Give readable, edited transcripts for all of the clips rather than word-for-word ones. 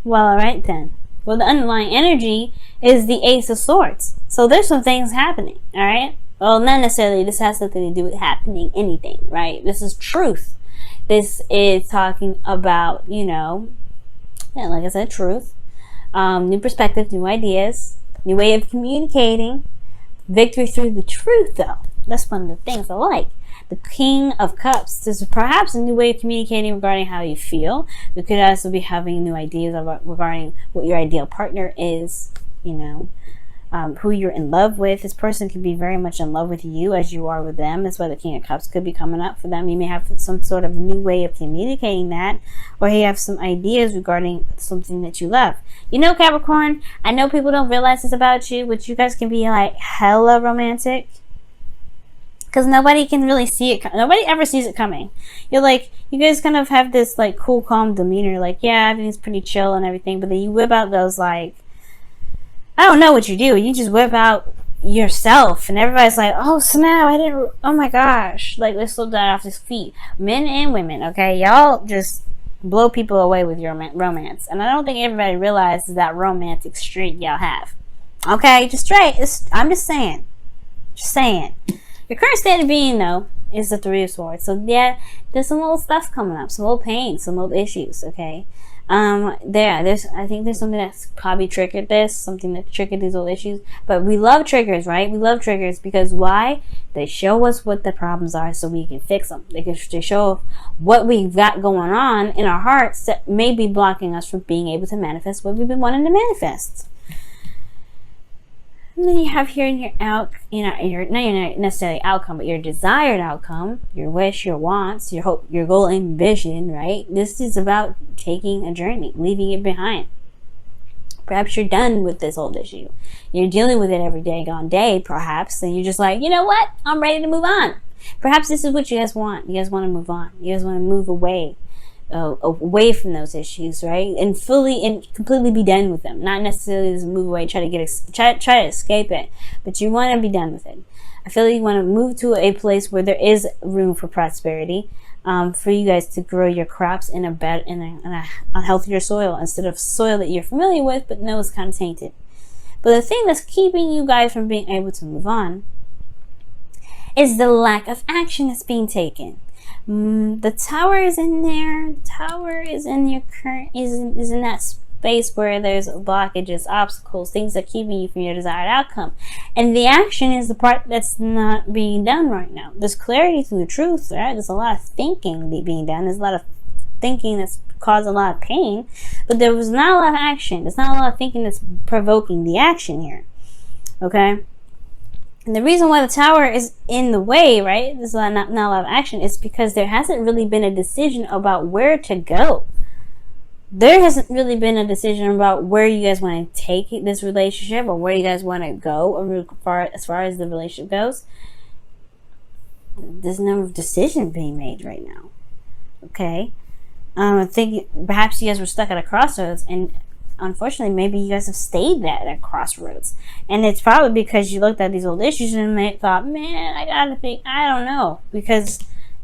Well, all right then. Well, the underlying energy is the Ace of Swords. So there's some things happening, all right? Well, not necessarily this has something to do with happening anything, right? This is truth. This is talking about, like I said, truth. New perspective, new ideas, new way of communicating. Victory through the truth, though. That's one of the things I like. The King of Cups. This is perhaps a new way of communicating regarding how you feel. You could also be having new ideas regarding what your ideal partner is, who you're in love with. This person could be very much in love with you as you are with them. That's why the King of Cups could be coming up for them. You may have some sort of new way of communicating that, or you have some ideas regarding something that you love. Capricorn, I know people don't realize this about you, but you guys can be like hella romantic. Because nobody can really see it. Nobody ever sees it coming. You guys kind of have this like cool, calm demeanor. Like, yeah, everything's pretty chill and everything. But then you whip out those I don't know what you do. You just whip out yourself. And everybody's like, oh snap, oh my gosh. Like, let's slow down off his feet. Men and women, okay? Y'all just blow people away with your romance. And I don't think everybody realizes that romantic streak y'all have. Okay? I'm just saying. Just saying. Your current state of being, though, is the Three of Swords. So, yeah, there's some old stuff coming up. Some old pain. Some old issues, okay? I think there's something that's probably triggered this. Something that triggered these old issues. But we love triggers, right? We love triggers because why? They show us what the problems are so we can fix them. They show what we've got going on in our hearts that may be blocking us from being able to manifest what we've been wanting to manifest. And then you have here in your not necessarily outcome, but your desired outcome, your wish, your wants, your hope, your goal and vision, right? This is about taking a journey, leaving it behind. Perhaps you're done with this old issue. You're dealing with it every day, perhaps, and you're just like, you know what? I'm ready to move on. Perhaps this is what you guys want. You guys want to move on. You guys want to move away from those issues, right? And completely be done with them. Not necessarily just move away, try to escape it, but you want to be done with it. I feel like you want to move to a place where there is room for prosperity, for you guys to grow your crops in a healthier soil instead of soil that you're familiar with, but know is kind of tainted. But the thing that's keeping you guys from being able to move on is the lack of action that's being taken. The Tower is in there. The Tower is in your is in that space where there's blockages, obstacles, things that are keeping you from your desired outcome. And the action is the part that's not being done right now. There's clarity through the truth, right? There's a lot of thinking being done. There's a lot of thinking that's caused a lot of pain, but there was not a lot of action. There's not a lot of thinking that's provoking the action here. Okay? And the reason why the Tower is in the way, right, there's not a lot of action, is because there hasn't really been a decision about where to go. There hasn't really been a decision about where you guys want to take this relationship or where you guys want to go as far as the relationship goes. There's no decision being made right now. Okay? I think perhaps you guys were stuck at a crossroads, and unfortunately, maybe you guys have stayed at a crossroads. And it's probably because you looked at these old issues and thought, man, I gotta think, I don't know. Because,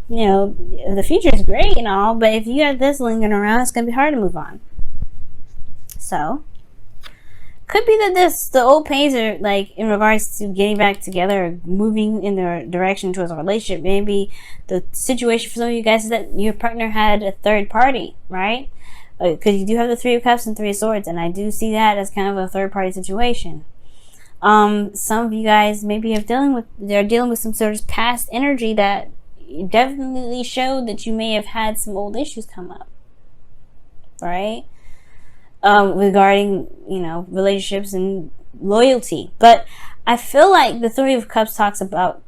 the future is great and all, but if you got this lingering around, it's gonna be hard to move on. So, could be that the old pains are, like, in regards to getting back together or moving in the direction towards a relationship. Maybe the situation for some of you guys is that your partner had a third party, right? Because you do have the Three of Cups and Three of Swords, and I do see that as kind of a third-party situation. Some of you guys maybe they're dealing with some sort of past energy that definitely showed that you may have had some old issues come up, right? Regarding, relationships and loyalty. But I feel like the Three of Cups talks about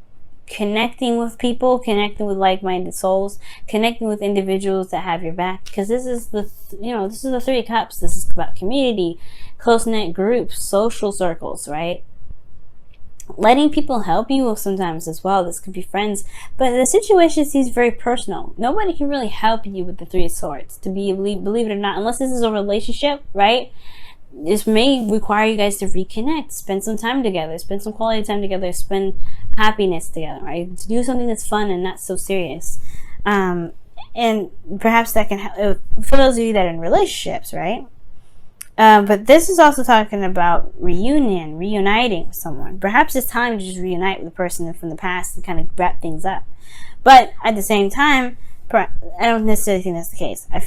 connecting with people, connecting with like-minded souls, connecting with individuals that have your back, because this is the Three of Cups. This is about community, close-knit groups, social circles, right? Letting people help you sometimes as well. This could be friends, but the situation seems very personal. Nobody can really help you with the Three of Swords, believe it or not, unless this is a relationship, right? This may require you guys to reconnect, spend some time together, spend some quality time together, spend happiness together, right? To do something that's fun and not so serious. And perhaps that can help for those of you that are in relationships, right? But this is also talking about reuniting with someone. Perhaps it's time to just reunite with a person from the past and kind of wrap things up. But at the same time, I don't necessarily think that's the case. I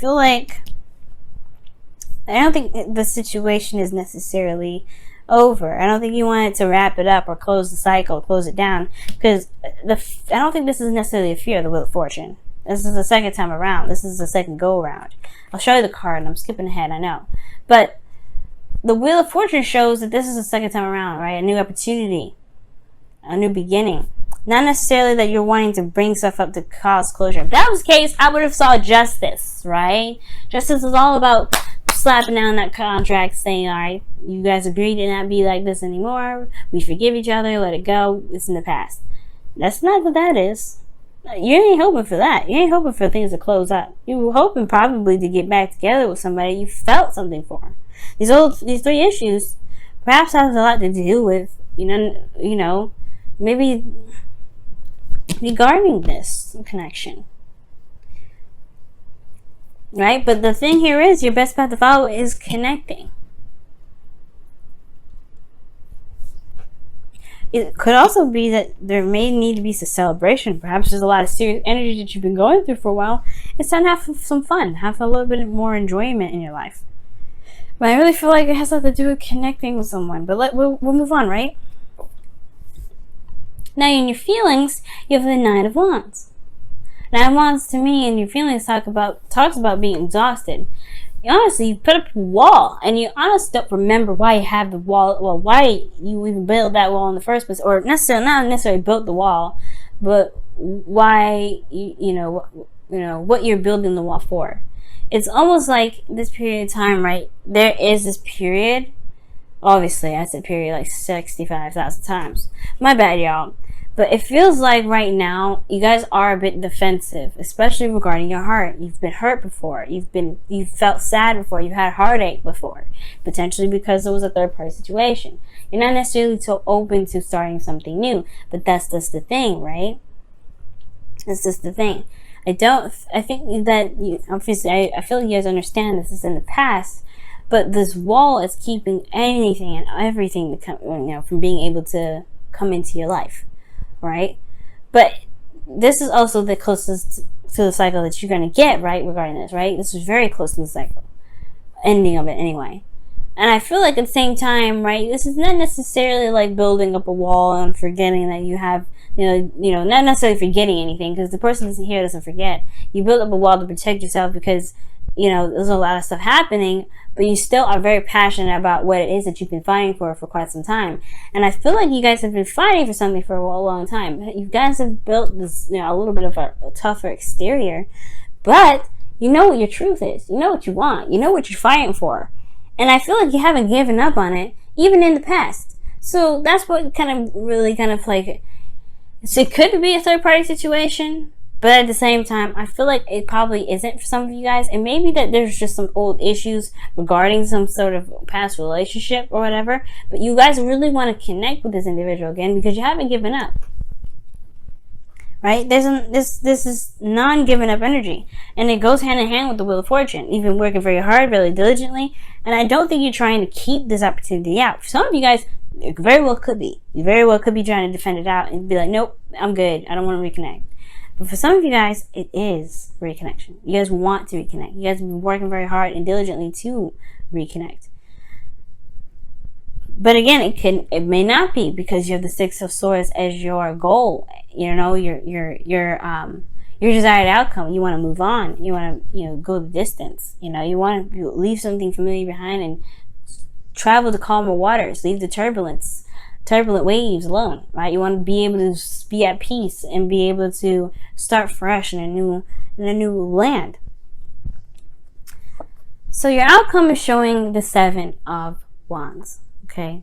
don't think the situation is necessarily over. I don't think you want it to wrap it up or close the cycle, close it down, because I don't think this is necessarily a fear of the Wheel of Fortune. This is the second time around. This is the second go around. I'll show you the card, and I'm skipping ahead, I know. But the Wheel of Fortune shows that this is the second time around, right? A new opportunity, a new beginning. Not necessarily that you're wanting to bring stuff up to cause closure. If that was the case, I would have saw justice, right? Justice is all about slapping down that contract, saying, all right, you guys agree to not be like this anymore. We forgive each other. Let it go. It's in the past. That's not what that is. You ain't hoping for that. You ain't hoping for things to close up. You were hoping probably to get back together with somebody you felt something for. These three issues perhaps has a lot to do with, maybe regarding this connection. Right? But the thing here is, your best path to follow is connecting. It could also be that there may need to be some celebration. Perhaps there's a lot of serious energy that you've been going through for a while. It's time to have some fun. Have a little bit more enjoyment in your life. But I really feel like it has something to do with connecting with someone. But we'll move on, right? Now, in your feelings, you have the Knight of Wands. Knight of Wands, to me, in your feelings, talks about being exhausted. Honestly, you put up a wall, and you honestly don't remember why you have the wall. Well, why you even built that wall in the first place, or not necessarily built the wall, but why what you're building the wall for. It's almost like this period of time, right? There is this period. Obviously, I said period like 65,000 times. My bad, y'all. But it feels like right now, you guys are a bit defensive, especially regarding your heart. You've been hurt before. You've felt sad before. You've had heartache before. Potentially because it was a third-party situation. You're not necessarily so open to starting something new. But that's just the thing, right? That's just the thing. I think that, obviously, I feel you guys understand this is in the past. But this wall is keeping anything and everything to come, from being able to come into your life. Right? But this is also the closest to the cycle that you're going to get, right? Regarding this, right? This is very close to the cycle. Ending of it, anyway. And I feel like at the same time, right? This is not necessarily like building up a wall and forgetting that you have, not necessarily forgetting anything, because the person that's here doesn't forget. You build up a wall to protect yourself because, there's a lot of stuff happening, but you still are very passionate about what it is that you've been fighting for quite some time. And I feel like you guys have been fighting for something for a long time. You guys have built this, a little bit of a tougher exterior, but you know what your truth is. You know what you want. You know what you're fighting for. And I feel like you haven't given up on it, even in the past. So that's what like, so it could be a third-party situation. But at the same time, I feel like it probably isn't for some of you guys. And maybe that there's just some old issues regarding some sort of past relationship or whatever. But you guys really want to connect with this individual again because you haven't given up. Right? This is non-giving up energy. And it goes hand in hand with the Wheel of Fortune. You've been working very hard, really diligently. And I don't think you're trying to keep this opportunity out. For some of you guys, it very well could be. You very well could be trying to defend it out and be like, nope, I'm good. I don't want to reconnect. But for some of you guys, it is reconnection. You guys want to reconnect. You guys have been working very hard and diligently to reconnect. But again, it may not be because you have the Six of Swords as your goal. Your desired outcome. You want to move on. You want to go the distance. You want to leave something familiar behind and travel to calmer waters. Leave the turbulent waves alone, right? You want to be able to be at peace and be able to start fresh in a new land. So your outcome is showing the Seven of Wands, okay?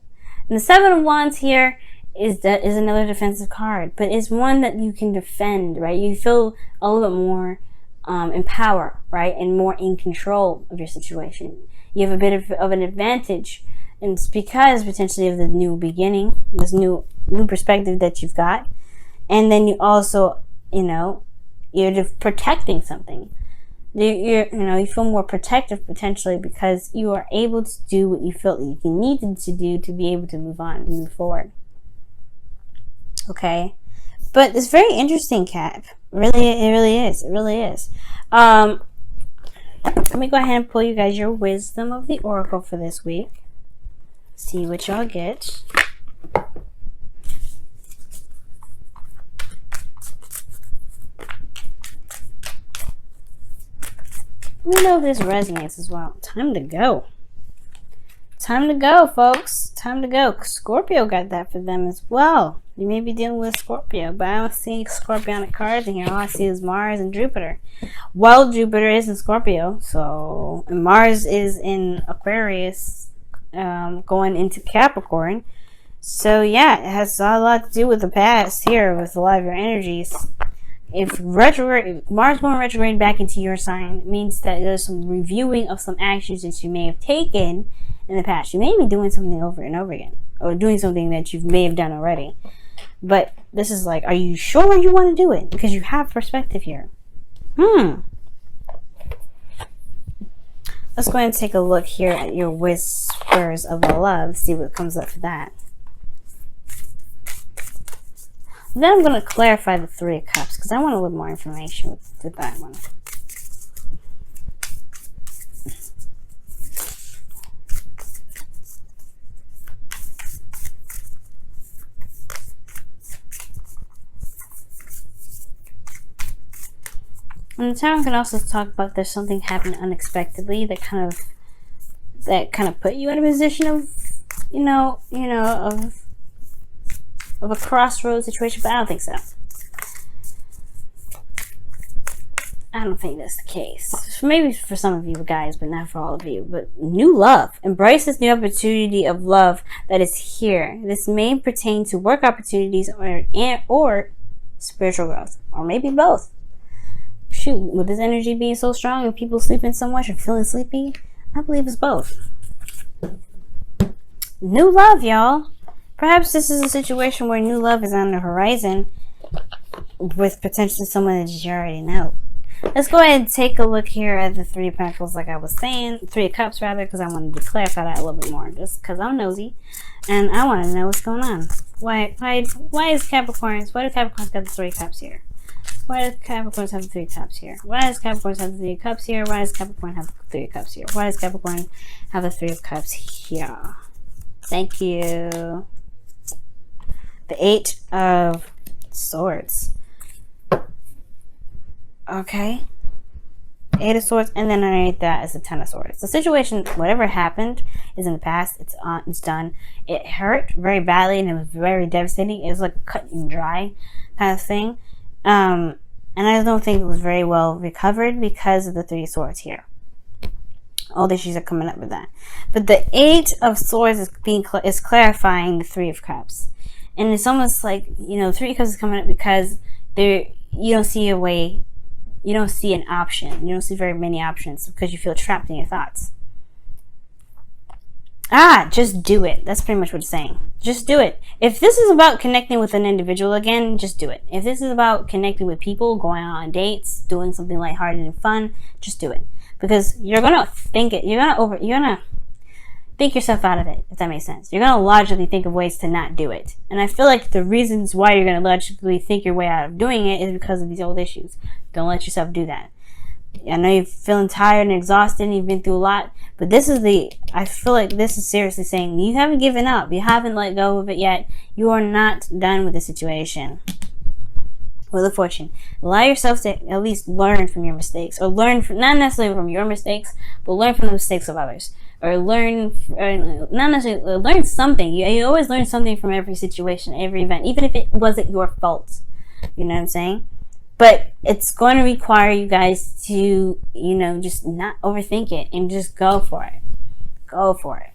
And the Seven of Wands here is another defensive card, but it's one that you can defend, right? You feel a little bit more in power, right? And more in control of your situation. You have a bit of an advantage. And it's because potentially of the new beginning, this new perspective that you've got. And then you also, you're protecting something. you feel more protective potentially because you are able to do what you felt you needed to do to be able to move on and move forward. Okay, but it's very interesting, Cap. Really, it really is. It really is. Let me go ahead and pull you guys your wisdom of the oracle for this week. See what y'all get. Let me know if this resonates as well. Time to go. Time to go, folks. Time to go. Scorpio got that for them as well. You may be dealing with Scorpio, but I don't see Scorpionic cards in here. All I see is Mars and Jupiter. Well, Jupiter is in Scorpio, and Mars is in Aquarius, going into Capricorn. So yeah, it has a lot to do with the past here with a lot of your energies. If Mars going retrograde back into your sign, it means that there's some reviewing of some actions that you may have taken in the past. You may be doing something over and over again, or doing something that you may have done already. But this is like, are you sure you want to do it? Because you have perspective here. Let's go ahead and take a look here at your whispers of love. See what comes up for that. Then I'm going to clarify the Three of Cups because I want a little more information with that one. And the Tower can also talk about there's something happened unexpectedly that kind of put you in a position of, of a crossroads situation, but I don't think so. I don't think that's the case. Maybe for some of you guys, but not for all of you. But new love. Embrace this new opportunity of love that is here. This may pertain to work opportunities or spiritual growth, or maybe both. Shoot, with this energy being so strong and people sleeping so much and feeling sleepy, I believe it's both. New love, y'all. Perhaps this is a situation where new love is on the horizon with potentially someone that you already know. Let's go ahead and take a look here at the Three of Pentacles, like I was saying. Three of Cups, rather, because I wanted to clarify that a little bit more. Just because I'm nosy and I want to know what's going on. Why is Capricorns? Why do Capricorns got the Three of Cups here? Why does Capricorns have the Three of Cups here? Why does Capricorns have the Three of Cups here? Why does Capricorn have the Three of Cups here? Why does Capricorn have the Three of Cups here? Thank you. The Eight of Swords. Okay. Eight of Swords, and then underneath that is the Ten of Swords. The situation, whatever happened, is in the past. It's done. It hurt very badly, and it was very devastating. It was like cut and dry kind of thing. And I don't think it was very well recovered because of the Three of Swords here. All the issues are coming up with that. But the Eight of Swords is clarifying the Three of Cups. And it's almost like, Three of Cups is coming up because you don't see a way, you don't see an option. You don't see very many options because you feel trapped in your thoughts. Just do it. That's pretty much what it's saying. Just do it. If this is about connecting with an individual again, just do it. If this is about connecting with people, going on dates, doing something lighthearted and fun, just do it. Because you're gonna think it. You're gonna think yourself out of it, if that makes sense. You're gonna logically think of ways to not do it. And I feel like the reasons why you're gonna logically think your way out of doing it is because of these old issues. Don't let yourself do that. I know you're feeling tired and exhausted and you've been through a lot, but I feel like this is seriously saying you haven't given up. You haven't let go of it yet. You are not done with the situation. Wheel of Fortune. Allow yourself to at least learn from your mistakes, or not necessarily from your mistakes, but learn from the mistakes of others. Or learn something. You always learn something from every situation, every event, even if it wasn't your fault. You know what I'm saying? But it's going to require you guys to, just not overthink it and just go for it. Go for it.